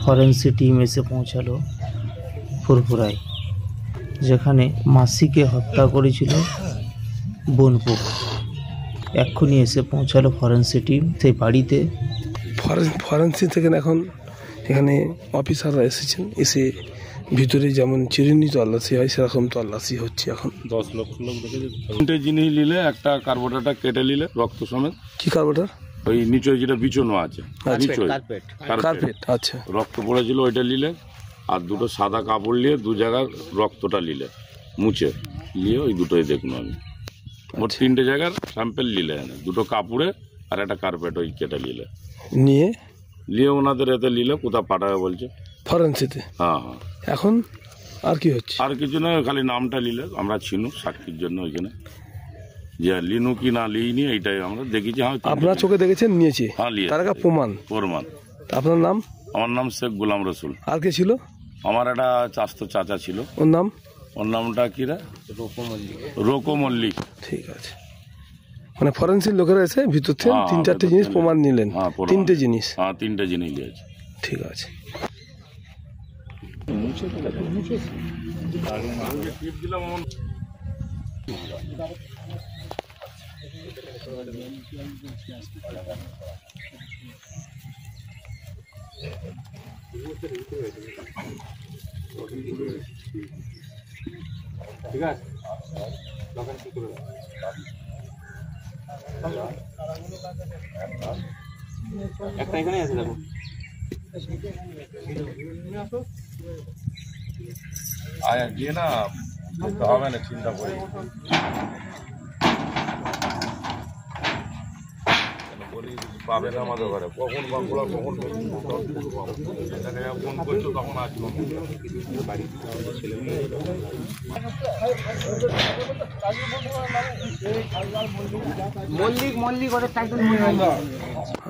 Forensic team এসে পৌঁছালো ফুরফুরায়, যেখানে মাসিকে হত্যা করেছিল বোনপো। এক্ষুনি এসে পৌঁছালো ফরেন্সিক টিম সেই বাড়িতে। ফরেন্সিক থেকে এখন এখানে অফিসাররা এসেছেন, এসে ভিতরে যেমন চিরুনি তল্লাশি হয় সেরকম তল্লাশি হচ্ছে। এখন 10 লক্ষ লোক দেখেছে। 3টে জিনিস নিলে, একটা কার্বোটারটা কেটে নিলে রক্ত সমেত। কি কার্বোটার? ওই নিচে যেটা বিছানো আছে, কার্পেট। আচ্ছা, রক্ত পড়েছিল ওইটা নিলে, আর দুটো সাদা কাপড় নিয়ে 2 জায়গার রক্তটা নিলে মুছে নিয়ে ওই দুটোই দেখুন আমি। মোট 3টে জায়গার স্যাম্পেল নিলে, 2টো কাপড়ে আর একটা কার্পেট ওই কেটে নিয়ে ওনাদের এতে নিলে কোথাও পাঠাবে বলছে ফরেন্সিতে। হ্যাঁ। এখন আর কি হচ্ছে? আর কিছু না, খালি নামটা নিলে আমরা চিনু সাক্ষীর জন্য ওইখানে, যে লিনু কি না লিনি এইটাই আমরা দেখেছি। হ্যাঁ, আপনার চোখে দেখেছেন? নিয়েছি। হ্যাঁ, তার একটা প্রমাণ। আপনার নাম? আমার নাম শেখ গোলাম রসুল। আর কে ছিল? আমার একটা চাচা ছিল। ওর নামটা কি রে? রোকো মল্লিক। ঠিক আছে, মানে ফরেন্সিক লোকেরা এসে ভিতর থেকে 3-4টে জিনিস প্রমাণ নিলেন। 3টে জিনিস? হ্যাঁ, 3টে জিনিস নিয়েছে। ঠিক আছে। ঠিক আছে, একটা এখানে আছে, দেখো আয়া গিয়ে না হবে না, চিন্তা করি পাবে না আমাদের ঘরে। কখন বাঁকুড়া, কখন ফোন করছো তখন আসবো।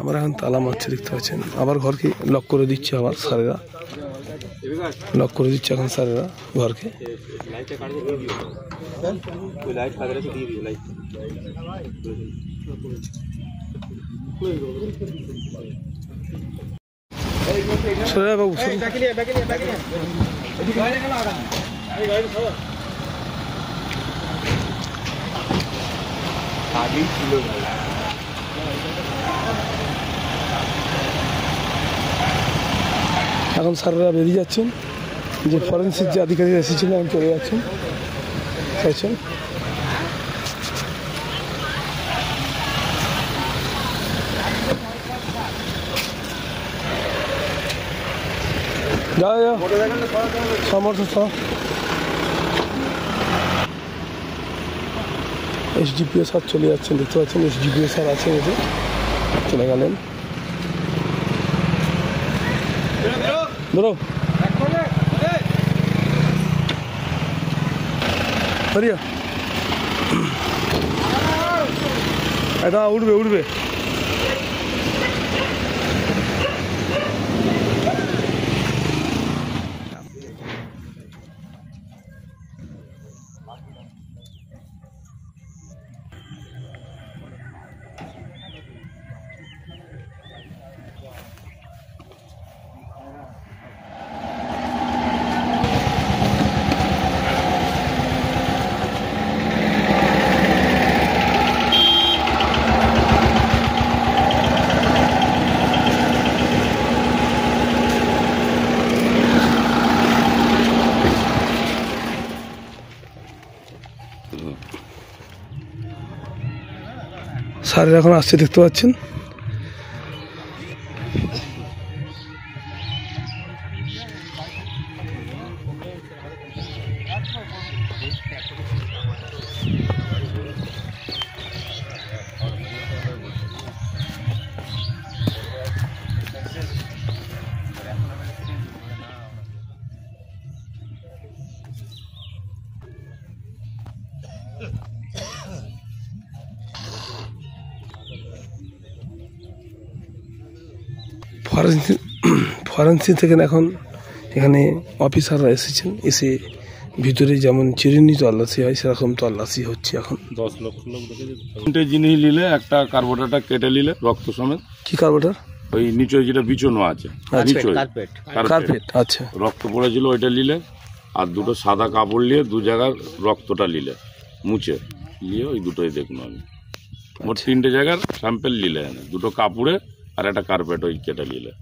আমরা এখন তালা মারছে, দেখতে পাচ্ছেন। আবার ঘরকে লক করে দিচ্ছে, আবার স্যারেরা লক করে দিচ্ছে এখন স্যারেরা ঘরকে। বাবু আগেই ছিল। এখন স্যারেরা বেরিয়ে যাচ্ছেন, যে ফরেন্সিক যে আধিকারিক এসেছিলেন এখন চলে যাচ্ছেন। এসডিপিও স্যার চলে যাচ্ছেন, দেখতে পাচ্ছেন। এসডিপিও স্যার আছেন, এতে চলে গেলেন। ধরো এটা উঠবে। স্যারের এখন আসছে, দেখতে পাচ্ছেন। ফরেন্সিক থেকে এখন এখানে অফিসাররা এসেছেন, এসে ভিতরে যেমন চিরুনি তল্লাশি হয় সেরকম তল্লাশি হচ্ছে। এখন 10 লক্ষ লোক দেখেছে। 3টে জিনিস নিলে, একটা কার্বোটারটা কেটে নিলে রক্ত সমেত। কি কার্বোটার? ওই নিচে যেটা বিছানো আছে নিচে কার্পেট কার্পেট, আচ্ছা রক্ত পড়েছিল ওইটা নিলে, আর দুটো সাদা কাপড় নিয়ে দু জায়গার রক্তটা নিলে মুছে নিয়ে ওই দুটোই দেখুন আমি মোট 3টে জায়গার স্যাম্পেল নিলে এনে, দুটো কাপড়ে আর একটা কার্পেট ওই কেটে নিলে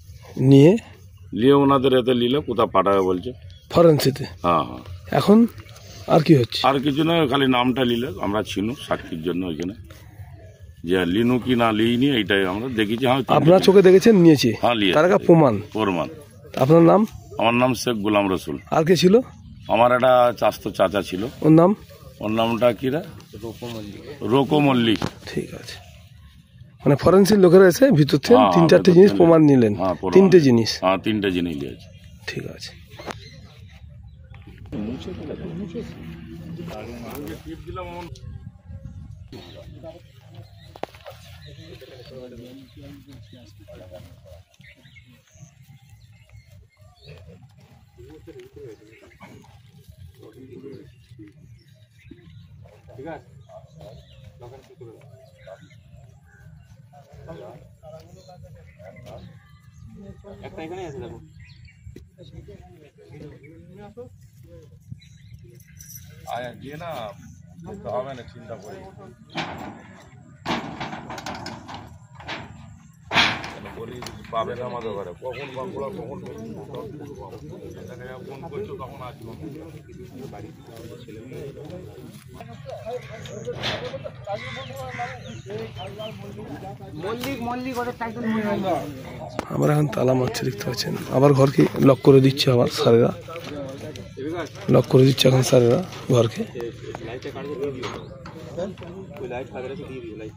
নিয়ে ওনাদের এতে নিলে কোথাও পাঠাবে বলছে ফরেন্সিতে। হ্যাঁ হ্যাঁ। এখন আর কি হচ্ছে? আর কিছু নয়, খালি নামটা নিলে আমরা ছিনু সাক্ষীর জন্য ওইখানে, যে লিনু কি না লিনি এইটাই আমরা দেখেছি। হ্যাঁ আপনার চোখে দেখেছেন নিয়েছে? হ্যাঁ নিয়ে তার একটা প্রমাণ। আপনার নাম? আমার নাম শেখ গোলাম রসুল। আর কে ছিল? আমার একটা চাচা ছিল। ওর নাম? ওর নামটা কি রে? রোকো মল্লিক। ঠিক আছে, মানে ফরেন্সিক লোকেরা এসে ভিতর থেকে 3-4টে জিনিস প্রমাণ নিলেন? 3টে জিনিস? হ্যাঁ 3টে জিনিস নিয়েছে। ঠিক আছে। একটা এখানে আছে দেখো। আয়া গিয়ে না হবে না, চিন্তা করি বলি পাবে না আমাদের ঘরে, কখন বাঁকুড়া কখন ফোন করছো তখন আসবো। আমরা এখন তালা মারছে, দেখতে পাচ্ছেন। আবার ঘরকে লক করে দিচ্ছে, আবার স্যারেরা লক করে দিচ্ছে এখন স্যারেরা ঘরকে। লাইটটা কাটতে দিয়ে দিও, ওই লাইট ফাদার আছে দিয়ে দিও লাইট।